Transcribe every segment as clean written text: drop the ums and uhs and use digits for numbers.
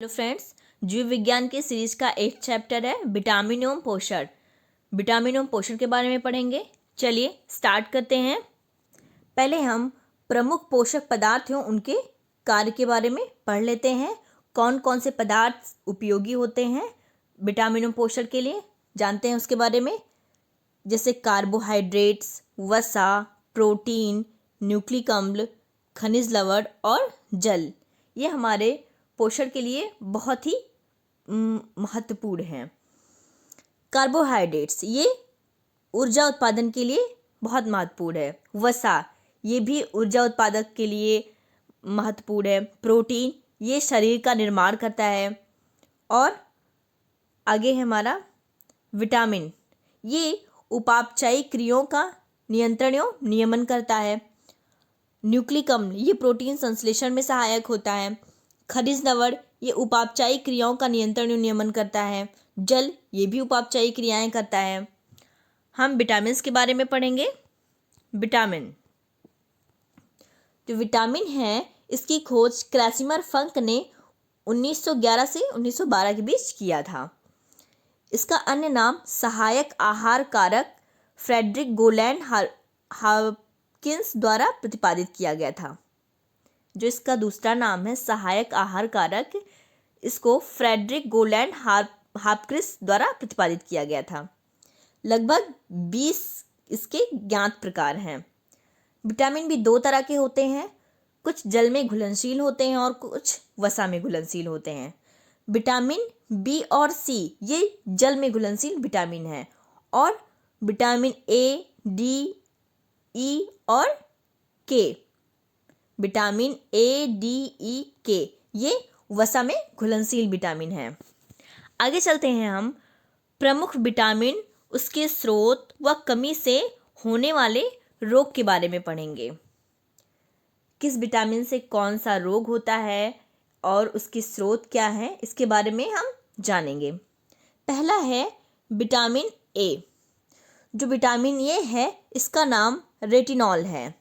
Hello friends, जीव विज्ञान के सीरीज का एक चैप्टर है विटामिन एवं पोषण। विटामिन एवं पोषण के बारे में पढ़ेंगे। चलिए स्टार्ट करते हैं। पहले हम प्रमुख पोषक पदार्थ एवं उनके कार्य के बारे में पढ़ लेते हैं। कौन कौन से पदार्थ उपयोगी होते हैं विटामिन एवं पोषण के लिए, जानते हैं उसके बारे में। जैसे कार्बोहाइड्रेट्स, वसा, प्रोटीन, न्यूक्लिक अम्ल, खनिज लवण और जल, ये हमारे पोषण के लिए बहुत ही महत्वपूर्ण हैं। कार्बोहाइड्रेट्स ये ऊर्जा उत्पादन के लिए बहुत महत्वपूर्ण है। वसा ये भी ऊर्जा उत्पादक के लिए महत्वपूर्ण है। प्रोटीन ये शरीर का निर्माण करता है। और आगे है हमारा विटामिन, ये उपापचयी क्रियाओं का नियंत्रण एवं नियमन करता है। न्यूक्लिक अम्ल ये प्रोटीन संश्लेषण में सहायक होता है। खनिज लवण ये उपापचयी क्रियाओं का नियंत्रण एवं नियमन करता है। जल ये भी उपापचयी क्रियाएं करता है। हम विटामिन के बारे में पढ़ेंगे। विटामिन, जो विटामिन है इसकी खोज क्रेसिमर फंक ने 1911 से 1912 के बीच किया था। इसका अन्य नाम सहायक आहार कारक फ्रेडरिक गोलैंड हॉपकिंस द्वारा प्रतिपादित किया गया था। जो इसका दूसरा नाम है सहायक आहार कारक, इसको फ्रेडरिक गोलैंड हॉपकिंस द्वारा प्रतिपादित किया गया था। लगभग 20 इसके ज्ञात प्रकार हैं। विटामिन भी दो तरह के होते हैं, कुछ जल में घुलनशील होते हैं और कुछ वसा में घुलनशील होते हैं। विटामिन बी और सी ये जल में घुलनशील विटामिन है, और विटामिन ए, डी, ई और के, विटामिन ए, डी, ई, के ये वसा में घुलनशील विटामिन है। आगे चलते हैं हम प्रमुख विटामिन, उसके स्रोत व कमी से होने वाले रोग के बारे में पढ़ेंगे। किस विटामिन से कौन सा रोग होता है और उसके स्रोत क्या है, इसके बारे में हम जानेंगे। पहला है विटामिन ए। जो विटामिन ए है इसका नाम रेटिनॉल है।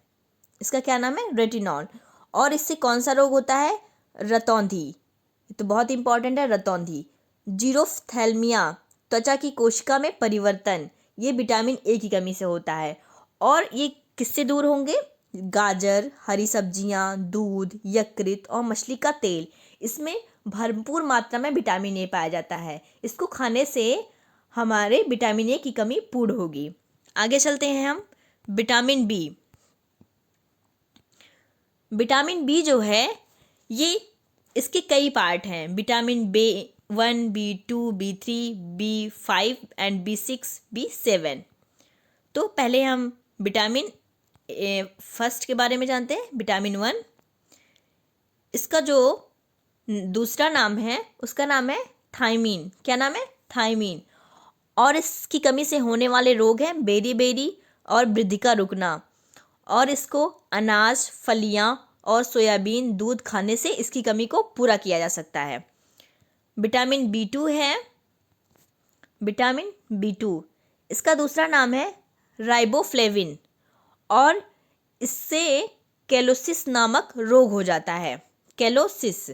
इसका क्या नाम है? रेटिनॉल। और इससे कौन सा रोग होता है? रतौंधी। ये तो बहुत इंपॉर्टेंट है, रतौंधी। जीरोफ्थैल्मिया, त्वचा की कोशिका में परिवर्तन, ये विटामिन ए की कमी से होता है। और ये किससे दूर होंगे? गाजर, हरी सब्जियां, दूध, यकृत और मछली का तेल, इसमें भरपूर मात्रा में विटामिन ए पाया जाता है। इसको खाने से हमारे विटामिन ए की कमी पूर्ण होगी। आगे चलते हैं हम विटामिन बी। विटामिन बी जो है ये इसके कई पार्ट हैं। Vitamin B1, B2, B3, B5 and B6, B7। तो पहले हम विटामिन फर्स्ट के बारे में जानते हैं, विटामिन 1। इसका जो दूसरा नाम है उसका नाम है थायमीन। क्या नाम है? थायमीन। और इसकी कमी से होने वाले रोग हैं बेरी और वृद्धि का रुकना। और इसको अनाज, फलियां और सोयाबीन, दूध खाने से इसकी कमी को पूरा किया जा सकता है। विटामिन B2 है, विटामिन B2, इसका दूसरा नाम है राइबोफ्लेविन। और इससे कैलोसिस नामक रोग हो जाता है, कैलोसिस।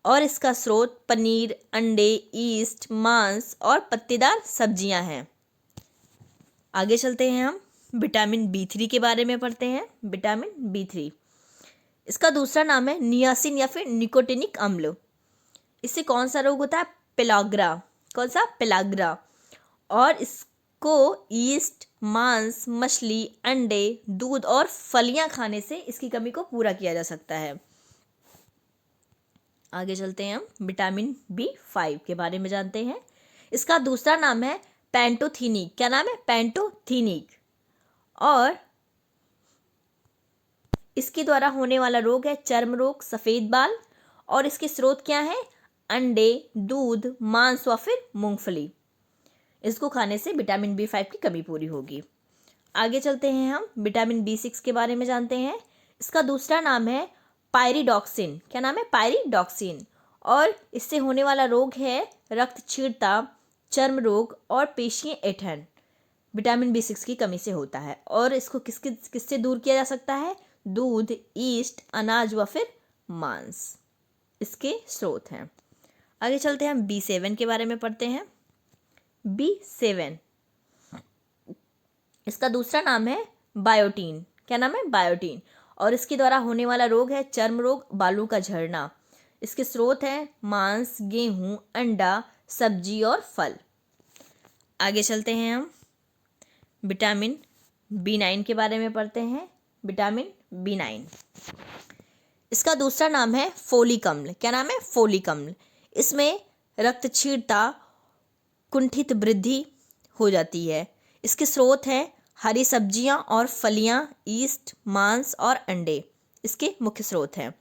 और इसका स्रोत पनीर, अंडे, ईस्ट, मांस और पत्तेदार सब्जियां हैं। आगे चलते हैं हम विटामिन B3 के बारे में पढ़ते हैं। विटामिन B3, इसका दूसरा नाम है नियासिन या फिर निकोटिनिक अम्ल। इससे कौन सा रोग होता है? पेलाग्रा। कौन सा? पेलाग्रा। और इसको ईस्ट, मांस, मछली, अंडे, दूध और फलियां खाने से इसकी कमी को पूरा किया जा सकता है। आगे चलते हैं हम विटामिन B5 के बारे में जानते हैं। इसका दूसरा नाम है पैंटोथेनिक। क्या नाम है? पैंटोथेनिक। और इसके द्वारा होने वाला रोग है चर्म रोग, सफ़ेद बाल। और इसके स्रोत क्या है? अंडे, दूध, मांस व फिर मूंगफली। इसको खाने से विटामिन B5 की कमी पूरी होगी। आगे चलते हैं हम विटामिन B6 के बारे में जानते हैं। इसका दूसरा नाम है पायरिडॉक्सिन। क्या नाम है? पायरिडॉक्सिन। और इससे होने वाला रोग है रक्तक्षीणता, चर्म रोग और पेशियां ऐंठन। विटामिन B6 की कमी से होता है। और इसको किससे दूर किया जा सकता है? दूध, ईस्ट, अनाज व फिर मांस, इसके स्रोत हैं। आगे चलते हैं, हम B7 के बारे में पढ़ते हैं। B7 इसका दूसरा नाम है बायोटीन। क्या नाम है? बायोटीन। और इसके द्वारा होने वाला रोग है चर्म रोग, बालों का झड़ना। इसके स्रोत हैं मांस, गेहूं, अंडा, सब्जी और फल। आगे चलते हैं, हम विटामिन B9 के बारे में पढ़ते हैं। विटामिन B9 इसका दूसरा नाम है फोलिक अम्ल। क्या नाम है? फोलिक अम्ल। इसमें रक्तक्षीणता, कुंठित वृद्धि हो जाती है। इसके स्रोत हैं हरी सब्जियां और फलियां, यीस्ट, मांस और अंडे इसके मुख्य स्रोत हैं।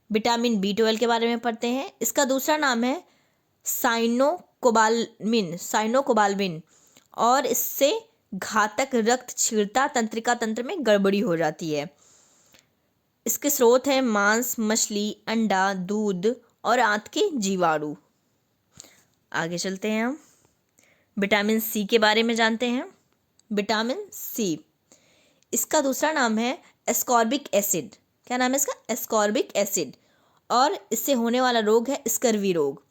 विटामिन B12 के बारे में पढ़ते हैं। इसका दूसरा नाम है साइनोकोबाल्मिन और इससे घातक रक्तक्षीणता, तंत्रिका तंत्र में गड़बड़ी हो जाती है। इसके स्रोत हैं मांस, मछली, अंडा, दूध और आंत के जीवाणु। आगे चलते हैं, हम विटामिन C के बारे में जानते हैं। विटामिन C इसका दूसरा नाम है एस्कॉर्बिक एसिड। क्या नाम है इसका? Ascorbic acid. और इससे होने वाला रोग है स्कर्वी रोग।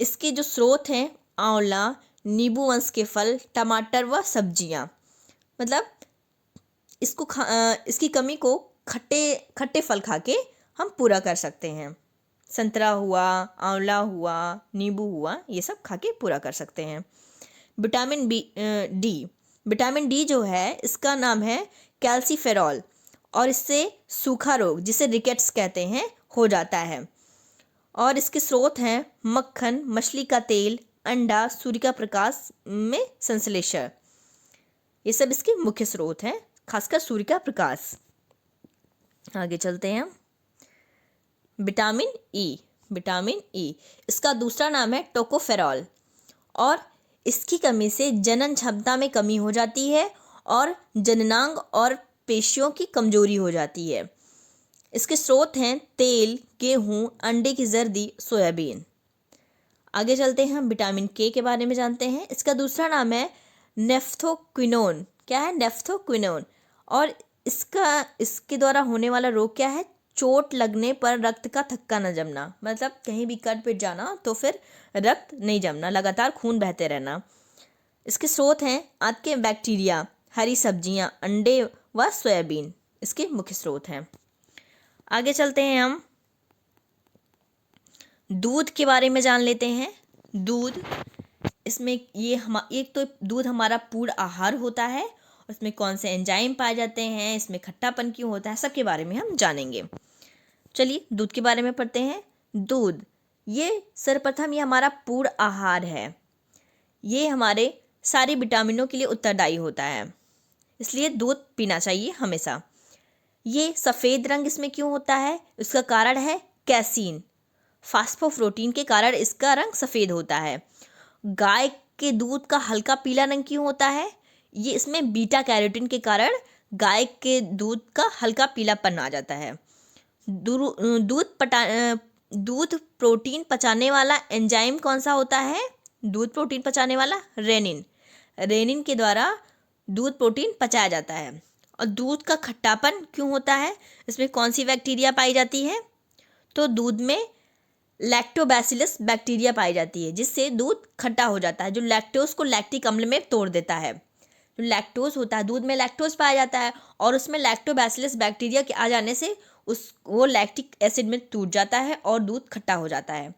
इसके जो स्रोत हैं आंवला, नींबू वंश के फल, टमाटर व सब्जियां। मतलब इसकी कमी को खट्टे फल खा के हम पूरा कर सकते हैं। संतरा हुआ, आंवला हुआ, नींबू हुआ, ये सब खा के पूरा कर सकते हैं। विटामिन D विटामिन D जो है इसका नाम है कैल्सीफेरॉल और इससे सूखा रोग, जिसे रिकेट्स कहते हैं, हो जाता है। और इसके स्रोत हैं मक्खन, मछली का तेल, अंडा, सूर्य का प्रकाश में संश्लेषण। ये सब इसके मुख्य स्रोत हैं, खासकर सूर्य का प्रकाश। आगे चलते हैं, विटामिन E इसका दूसरा नाम है टोकोफेरॉल और इसकी कमी से जनन क्षमता में कमी हो जाती है और जननांग और पेशियों की कमजोरी हो जाती है। इसके स्रोत हैं तेल, गेहूं, अंडे की जर्दी, सोयाबीन। आगे चलते हैं, हम विटामिन K के बारे में जानते हैं। इसका दूसरा नाम है नेफ्थोक्विनोन। क्या है? नेफ्थोक्विनोन। और इसके द्वारा होने वाला रोग क्या है? चोट लगने पर रक्त का थक्का न जमना। मतलब कहीं भी कट पिट जाना तो फिर रक्त नहीं जमना, लगातार खून बहते रहना। इसके स्रोत हैं आंत के बैक्टीरिया, हरी सब्जियां, अंडे व सोयाबीन इसके मुख्य स्रोत हैं। आगे चलते हैं, हम दूध के बारे में जान लेते हैं। दूध, इसमें एक तो दूध हमारा पूर्ण आहार होता है और इसमें कौन से एंजाइम पाए जाते हैं, इसमें खट्टापन क्यों होता है, सबके बारे में हम जानेंगे। चलिए दूध के बारे में पढ़ते हैं। दूध ये सर्वप्रथम ये हमारा पूर्ण आहार है। ये हमारे सारे विटामिनों के लिए उत्तरदायी होता है, इसलिए दूध पीना चाहिए हमेशा। ये सफ़ेद रंग इसमें क्यों होता है? इसका कारण है कैसीन, फास्फोप्रोटीन के कारण इसका रंग सफ़ेद होता है। गाय के दूध का हल्का पीला रंग क्यों होता है? ये इसमें बीटा कैरोटीन के कारण गाय के दूध का हल्का पीलापन आ जाता है। दूध प्रोटीन पचाने वाला एंजाइम कौन सा होता है? दूध प्रोटीन पचाने वाला रेनिन के द्वारा दूध प्रोटीन पचाया जाता है। और दूध का खट्टापन क्यों होता है? इसमें कौन सी बैक्टीरिया पाई जाती है? तो दूध में लैक्टोबैसिलस बैक्टीरिया पाई जाती है, जिससे दूध खट्टा हो जाता है, जो लैक्टोज को लैक्टिक अम्ल में तोड़ देता है। जो लैक्टोज होता है, दूध में लैक्टोज पाया जाता है और उसमें लैक्टोबैसिलस बैक्टीरिया के आ जाने से वो लैक्टिक एसिड में टूट जाता है और दूध खट्टा हो जाता है।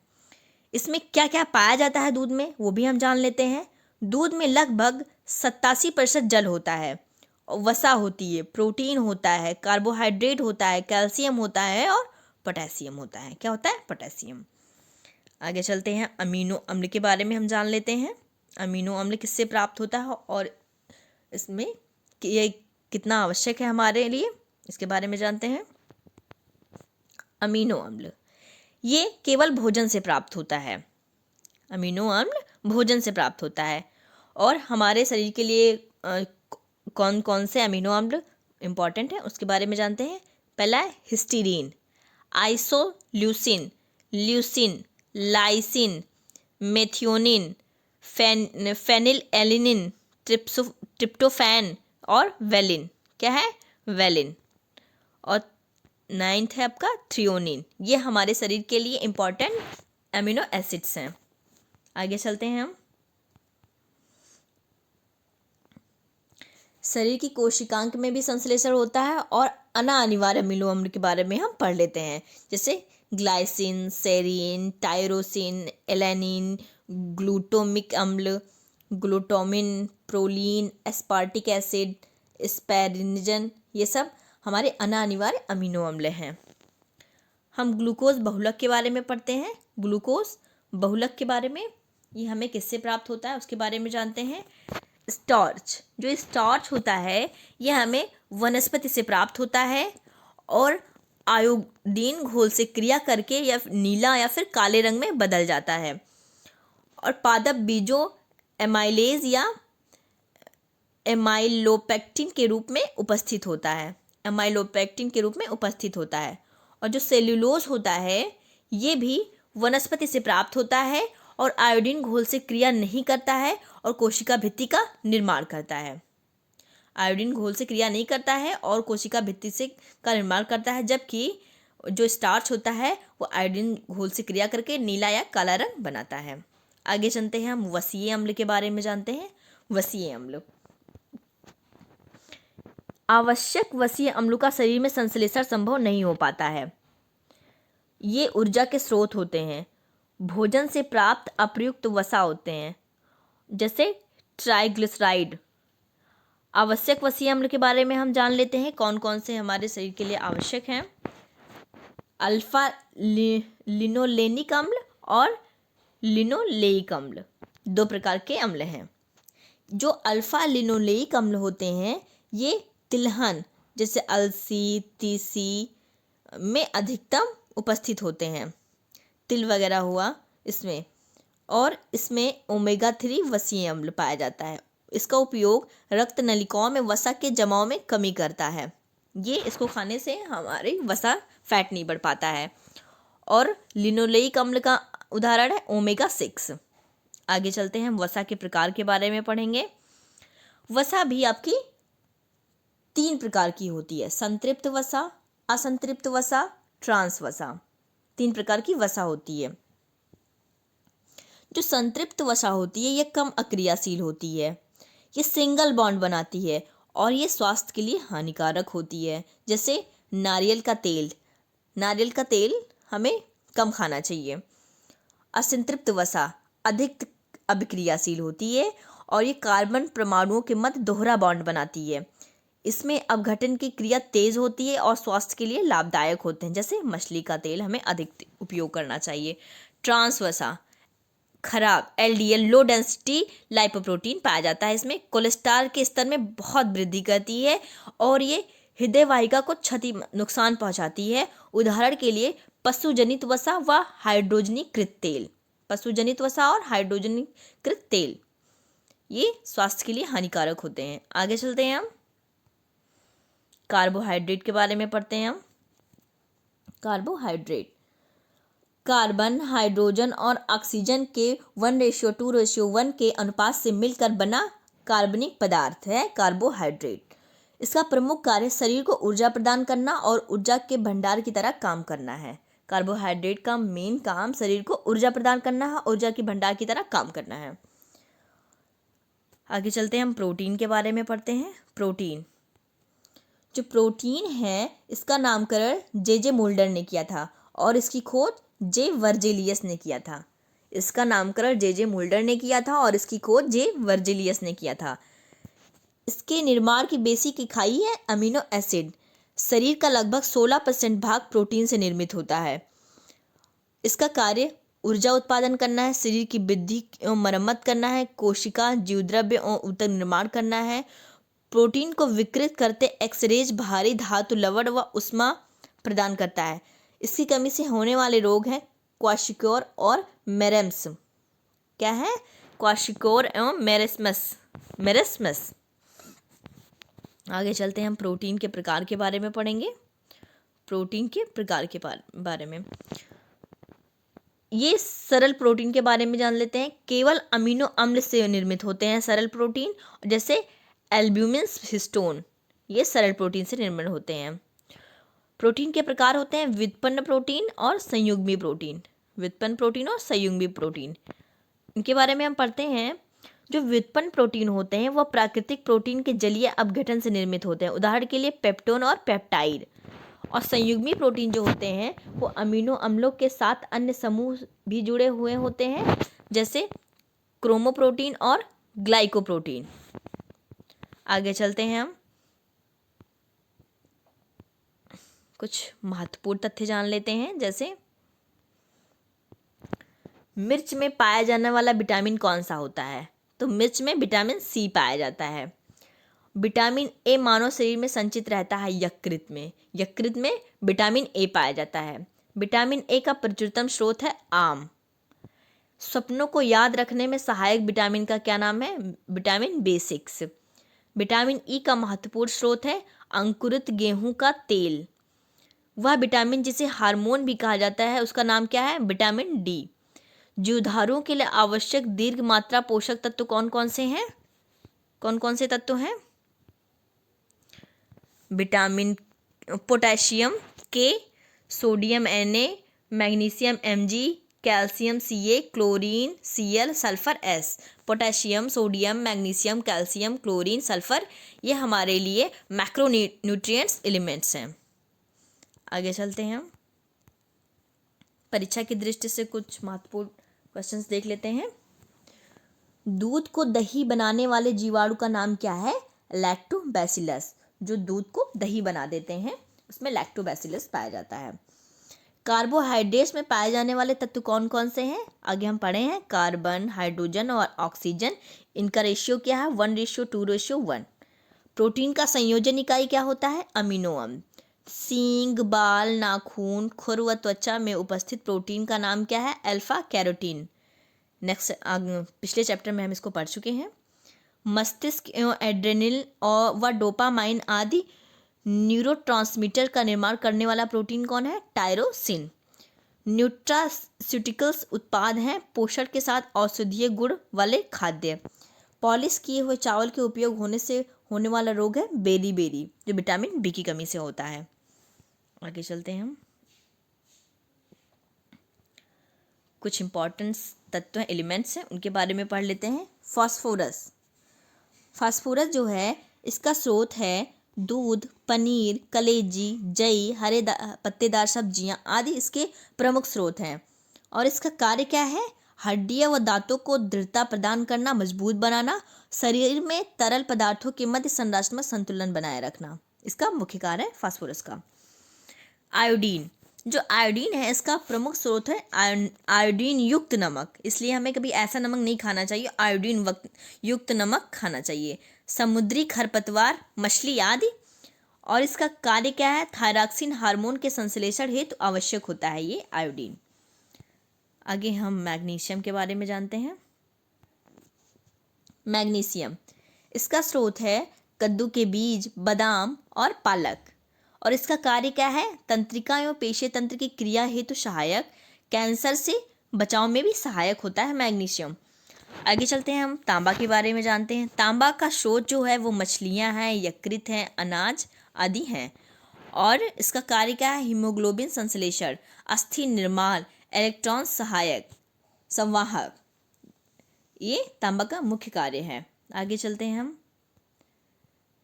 इसमें क्या क्या पाया जाता है दूध में, वो भी हम जान लेते हैं। दूध में लगभग 87% जल होता है, वसा होती है, प्रोटीन होता है, कार्बोहाइड्रेट होता है, कैल्शियम होता है और पोटेशियम होता है। क्या होता है? पोटेशियम। आगे चलते हैं, अमीनो अम्ल के बारे में हम जान लेते हैं। अमीनो अम्ल किससे प्राप्त होता है और इसमें ये कितना आवश्यक है हमारे लिए, इसके बारे में जानते हैं। अमीनो अम्ल ये केवल भोजन से प्राप्त होता है। अमीनो अम्ल भोजन से प्राप्त होता है। और हमारे शरीर के लिए कौन कौन से अमीनो अम्ल इम्पॉर्टेंट है उसके बारे में जानते हैं। पहला है histidine, isoleucine, leucine, lysine, methionine, phenylalanine, tryptophan और वेलिन। क्या है? वेलिन। और 9th है आपका थ्रियोनिन। ये हमारे शरीर के लिए इम्पॉर्टेंट अमीनो एसिड्स हैं। आगे चलते हैं हम। शरीर की कोशिकांग में भी संश्लेषण होता है और अनाअनिवार्य अमीनो अम्ल के बारे में हम पढ़ लेते हैं, जैसे glycine, serine, tyrosine, alanine, glutamic अम्ल, ग्लूटामिन, प्रोलीन, एस्पार्टिक एसिड, एस्पेरिनजन, ये सब हमारे अनाअनिवार्य अमीनो अम्ल हैं। हम ग्लूकोज बहुलक के बारे में पढ़ते हैं। ग्लूकोज बहुलक के बारे में, ये हमें किससे प्राप्त होता है उसके बारे में जानते हैं। स्टार्च, जो स्टार्च होता है ये हमें वनस्पति से प्राप्त होता है और आयोडीन घोल से क्रिया करके या नीला या फिर काले रंग में बदल जाता है और पादप बीजों एमाइलेज या एमाइलोपेक्टिन के रूप में उपस्थित होता है। एमाइलोपेक्टिन के रूप में उपस्थित होता है। और जो सेल्यूलोज होता है ये भी वनस्पति से प्राप्त होता है और आयोडीन घोल से क्रिया नहीं करता है और कोशिका भित्ति का निर्माण करता है। आयोडीन घोल से क्रिया नहीं करता है और कोशिका भित्ति से का निर्माण करता है, जबकि जो स्टार्च होता है वो आयोडीन घोल से क्रिया करके नीला या काला रंग बनाता है। आगे चलते हैं, हम वसीय अम्ल के बारे में जानते हैं। वसीय अम्ल, आवश्यक वसीय अम्लों का शरीर में संश्लेषण संभव नहीं हो पाता है। ये ऊर्जा के स्रोत होते हैं। भोजन से प्राप्त अप्रयुक्त वसा होते हैं, जैसे ट्राइग्लिसराइड। आवश्यक वसीय अम्ल के बारे में हम जान लेते हैं, कौन कौन से हमारे शरीर के लिए आवश्यक हैं। अल्फा लिनोलेनिक अम्ल और लिनोलेइक अम्ल, दो प्रकार के अम्ल हैं। जो अल्फा लिनोलेइक अम्ल होते हैं ये तिलहन जैसे अलसी, तीसी में अधिकतम उपस्थित होते हैं। तिल वगैरह हुआ इसमें, और इसमें ओमेगा 3 वसीय अम्ल पाया जाता है। इसका उपयोग रक्त नलिकाओं में वसा के जमाव में कमी करता है। ये इसको खाने से हमारी वसा फैट नहीं बढ़ पाता है। और लिनोलेइक अम्ल का उदाहरण है ओमेगा 6। आगे चलते हैं, हम वसा के प्रकार के बारे में पढ़ेंगे। वसा भी आपकी 3 प्रकार की होती है, संतृप्त वसा, असंतृप्त वसा, ट्रांस वसा। 3 प्रकार की वसा होती है। जो संतृप्त वसा होती है ये कम अक्रियाशील होती है, ये सिंगल बॉन्ड बनाती है और ये स्वास्थ्य के लिए हानिकारक होती है। जैसे नारियल का तेल, नारियल का तेल हमें कम खाना चाहिए। असंतृप्त वसा अधिक अभिक्रियाशील होती है और ये कार्बन परमाणुओं के मध्य दोहरा बॉन्ड बनाती है। इसमें अपघटन की क्रिया तेज होती है और स्वास्थ्य के लिए लाभदायक होते हैं, जैसे मछली का तेल हमें अधिक उपयोग करना चाहिए। ट्रांस वसा खराब LDL लो डेंसिटी लाइपोप्रोटीन पाया जाता है। इसमें कोलेस्ट्रॉल के स्तर में बहुत वृद्धि करती है और ये हृदय वाहिका को नुकसान पहुंचाती है। उदाहरण के लिए पशुजनित वसा व हाइड्रोजनीकृत तेल, पशुजनित वसा और हाइड्रोजनीकृत तेल ये स्वास्थ्य के लिए हानिकारक होते हैं। आगे चलते हैं, हम कार्बोहाइड्रेट के बारे में पढ़ते हैं। हम कार्बोहाइड्रेट कार्बन, हाइड्रोजन और ऑक्सीजन के 1:2:1 के अनुपात से मिलकर बना कार्बनिक पदार्थ है कार्बोहाइड्रेट। इसका प्रमुख कार्य शरीर को ऊर्जा प्रदान करना और ऊर्जा के भंडार की तरह काम करना है। कार्बोहाइड्रेट का मेन काम शरीर को ऊर्जा प्रदान करना है, ऊर्जा के भंडार की तरह काम करना है। आगे चलते हैं, हम प्रोटीन के बारे में पढ़ते हैं। प्रोटीन, जो प्रोटीन है इसका नामकरण जे मोल्डर ने किया था और इसकी खोज जे वर्जेलियस ने किया था। इसका नामकरण जे मोल्डर ने किया था और इसकी खोज जे वर्जेलियस ने किया था। इसके निर्माण की बेसिक इकाई है अमीनो एसिड। शरीर का लगभग 16% भाग प्रोटीन से निर्मित होता है। इसका कार्य ऊर्जा उत्पादन करना है, शरीर की वृद्धि एवं मरम्मत करना है, कोशिका जीवद्रव्य एवं ऊतक निर्माण करना है। प्रोटीन को विकृत करते एक्सरेज भारी धातु लवण व उष्मा प्रदान करता है। इसकी कमी से होने वाले रोग हैं क्वाशिकोर और मेरेस्मस। क्या है? क्वाशिकोर एवं मेरेस्मस। आगे चलते हैं, हम प्रोटीन के प्रकार के बारे में पढ़ेंगे। प्रोटीन के प्रकार के बारे में ये सरल प्रोटीन के बारे में जान लेते हैं। केवल अमीनो अम्ल से निर्मित होते हैं सरल प्रोटीन, जैसे एल्ब्यूमिन, हिस्टोन, ये सरल प्रोटीन से निर्मित होते हैं। प्रोटीन के प्रकार होते हैं व्युत्पन्न प्रोटीन और संयुग्मी प्रोटीन। व्युत्पन्न प्रोटीन और संयुग्मी प्रोटीन, इनके बारे में हम पढ़ते हैं। जो व्युत्पन्न प्रोटीन होते हैं वह प्राकृतिक प्रोटीन के जलीय अपघटन से निर्मित होते हैं, उदाहरण के लिए पेप्टोन और पेप्टाइड। और संयुग्मी प्रोटीन जो होते हैं वो अमीनो अम्लों के साथ अन्य समूह भी जुड़े हुए होते हैं, जैसे क्रोमोप्रोटीन और ग्लाइकोप्रोटीन। आगे चलते हैं, हम कुछ महत्वपूर्ण तथ्य जान लेते हैं। जैसे मिर्च में पाया जाने वाला विटामिन कौन सा होता है? तो मिर्च में विटामिन सी पाया जाता है। विटामिन ए मानव शरीर में संचित रहता है यकृत में। यकृत में विटामिन ए पाया जाता है। विटामिन ए का प्रचुरतम स्रोत है आम। स्वप्नों को याद रखने में सहायक विटामिन का क्या नाम है? Vitamin B6। विटामिन ई का महत्वपूर्ण स्रोत है अंकुरित गेहूं का तेल। वह विटामिन जिसे हार्मोन भी कहा जाता है उसका नाम क्या है? Vitamin D. जीवधारुओं के लिए आवश्यक दीर्घ मात्रा पोषक तत्व कौन कौन से हैं? कौन कौन से तत्व हैं? विटामिन पोटेशियम के, sodium Na, magnesium Mg, calcium Ca, chlorine Cl, sulphur S। Potassium, sodium, magnesium, calcium, chlorine, sulphur, ये हमारे लिए मैक्रो न्यूट्रिएंट्स एलिमेंट्स हैं। आगे चलते हैं, हम परीक्षा की दृष्टि से कुछ महत्वपूर्ण क्वेश्चंस देख लेते हैं। दूध को दही बनाने वाले जीवाणु का नाम क्या है? लैक्टोबैसिलस। जो दूध को दही बना देते हैं उसमें लैक्टोबैसिलस पाया जाता है। कार्बोहाइड्रेट्स में पाए जाने वाले तत्व कौन कौन से हैं? आगे हम पढ़े हैं, कार्बन, हाइड्रोजन और ऑक्सीजन। इनका रेशियो क्या है? 1:2:1। प्रोटीन का संयोजन इकाई क्या होता है? अमीनो अम्ल। सींग, बाल, नाखून, खुर व त्वचा में उपस्थित प्रोटीन का नाम क्या है? Alpha carotene. नेक्स्ट पिछले चैप्टर में हम इसको पढ़ चुके हैं। मस्तिष्क एड्रेनल और व डोपामाइन आदि न्यूरोट्रांसमीटर का निर्माण करने वाला प्रोटीन कौन है? टायरोसिन। न्यूट्रास्यूटिकल्स उत्पाद हैं पोषण के साथ औषधीय गुण वाले खाद्य। पॉलिश किए हुए चावल के उपयोग होने से होने वाला रोग है बेरी, जो विटामिन बी की कमी से होता है। आगे चलते हैं, हम कुछ इंपॉर्टेंट तत्व एलिमेंट्स हैं उनके बारे में पढ़ लेते हैं। फास्फोरस। फास्फोरस जो है इसका स्रोत है दूध, पनीर, कलेजी, जई, हरे पत्तेदार सब्जियां आदि इसके प्रमुख स्रोत हैं। और इसका कार्य क्या है? हड्डियों व दांतों को दृढ़ता प्रदान करना, मजबूत बनाना, शरीर में तरल पदार्थों के मध्य संरचनात्मक संतुलन बनाए रखना, इसका मुख्य कार्य है फास्फोरस का। आयोडीन। जो आयोडीन है इसका प्रमुख स्रोत है आयोडीन युक्त नमक, इसलिए हमें कभी ऐसा नमक नहीं खाना चाहिए, आयोडीन युक्त नमक खाना चाहिए। समुद्री खरपतवार, मछली आदि। और इसका कार्य क्या है? थायरॉक्सिन हार्मोन के संश्लेषण हेतु आवश्यक होता है ये आयोडीन। आगे हम मैग्नीशियम के बारे में जानते हैं। मैग्नीशियम इसका स्रोत है कद्दू के बीज, बादाम और पालक। और इसका कार्य क्या है? तंत्रिका एवं पेशीय तंत्र की क्रिया हेतु सहायक, कैंसर से बचाव में भी सहायक होता है मैग्नीशियम। आगे चलते हैं, हम तांबा के बारे में जानते हैं। तांबा का स्रोत जो है वो मछलियां हैं, यकृत हैं, अनाज आदि हैं। और इसका कार्य क्या है? हीमोग्लोबिन संश्लेषण, अस्थि निर्माण, इलेक्ट्रॉन सहायक, संवाहक, ये तांबा का मुख्य कार्य है। आगे चलते हैं, हम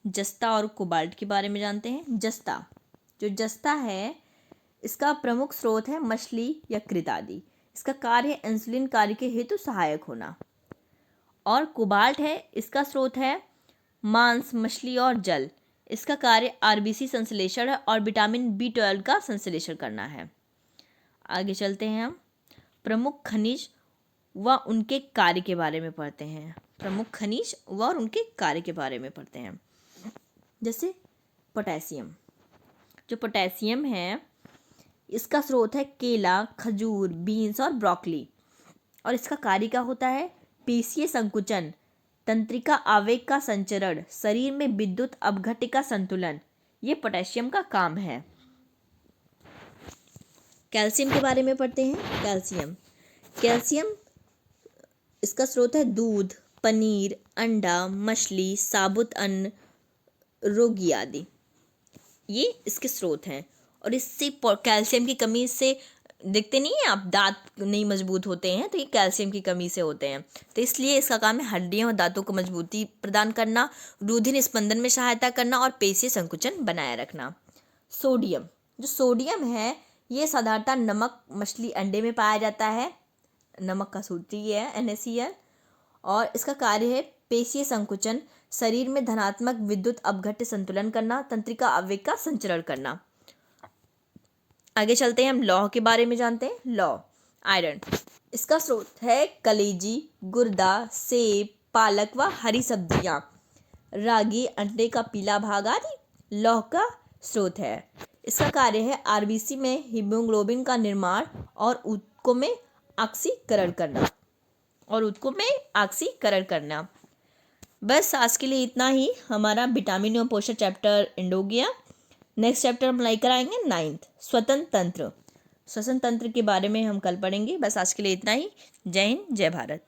जस्ता और कोबाल्ट के बारे में जानते हैं। जस्ता है इसका प्रमुख स्रोत है मछली, यकृत आदि। इसका कार्य है इंसुलिन कार्य के हेतु सहायक होना। और कोबाल्ट है इसका स्रोत है मांस, मछली और जल। इसका कार्य आरबीसी संश्लेषण है और विटामिन B12 का संश्लेषण करना है। आगे चलते हैं, हम प्रमुख खनिज व उनके कार्य के बारे में पढ़ते हैं। प्रमुख खनिज व उनके कार्य के बारे में पढ़ते हैं। जैसे पोटेशियम। जो पोटेशियम है इसका स्रोत है केला, खजूर, बीन्स और ब्रोकली। और इसका कार्य क्या होता है? पेशीय संकुचन, तंत्रिका आवेग का संचरण, शरीर में विद्युत अपघट्य संतुलन, ये पोटेशियम का काम है। कैल्शियम के बारे में पढ़ते हैं। कैल्शियम इसका स्रोत है दूध, पनीर, अंडा, मछली, साबुत अन्न, रोगी आदि, ये इसके स्रोत हैं। और इससे कैल्शियम की कमी से देखते नहीं है आप, दांत नहीं मजबूत होते हैं तो ये कैल्शियम की कमी से होते हैं। तो इसलिए इसका काम है हड्डियों और दांतों को मजबूती प्रदान करना, रुधिर स्पंदन में सहायता करना और पेशीय संकुचन बनाए रखना। सोडियम, जो सोडियम है ये साधारणतः नमक, मछली, अंडे में पाया जाता है। नमक का सूत्र ये है NaCl। और इसका कार्य है पेशीय संकुचन, शरीर में धनात्मक विद्युत अपघट्य संतुलन करना, तंत्रिका आवेग का संचरण करना। आगे चलते हैं, हम लौह के बारे में जानते हैं। लौह, आयरन, इसका स्रोत है कलेजी, गुर्दा, सेब, पालक व हरी सब्जियां, रागी, अंडे का पीला भाग आदि लौह का स्रोत है। इसका कार्य है RBC में हीमोग्लोबिन का निर्माण और ऊतकों में ऑक्सीकरण करना। बस आज के लिए इतना ही। हमारा विटामिन और पोषण चैप्टर एंड हो गया। नेक्स्ट चैप्टर हम लेकर आएंगे 9th, स्वतंत्र तंत्र। श्वसन तंत्र के बारे में हम कल पढ़ेंगे। बस आज के लिए इतना ही। जय हिंद, जय भारत।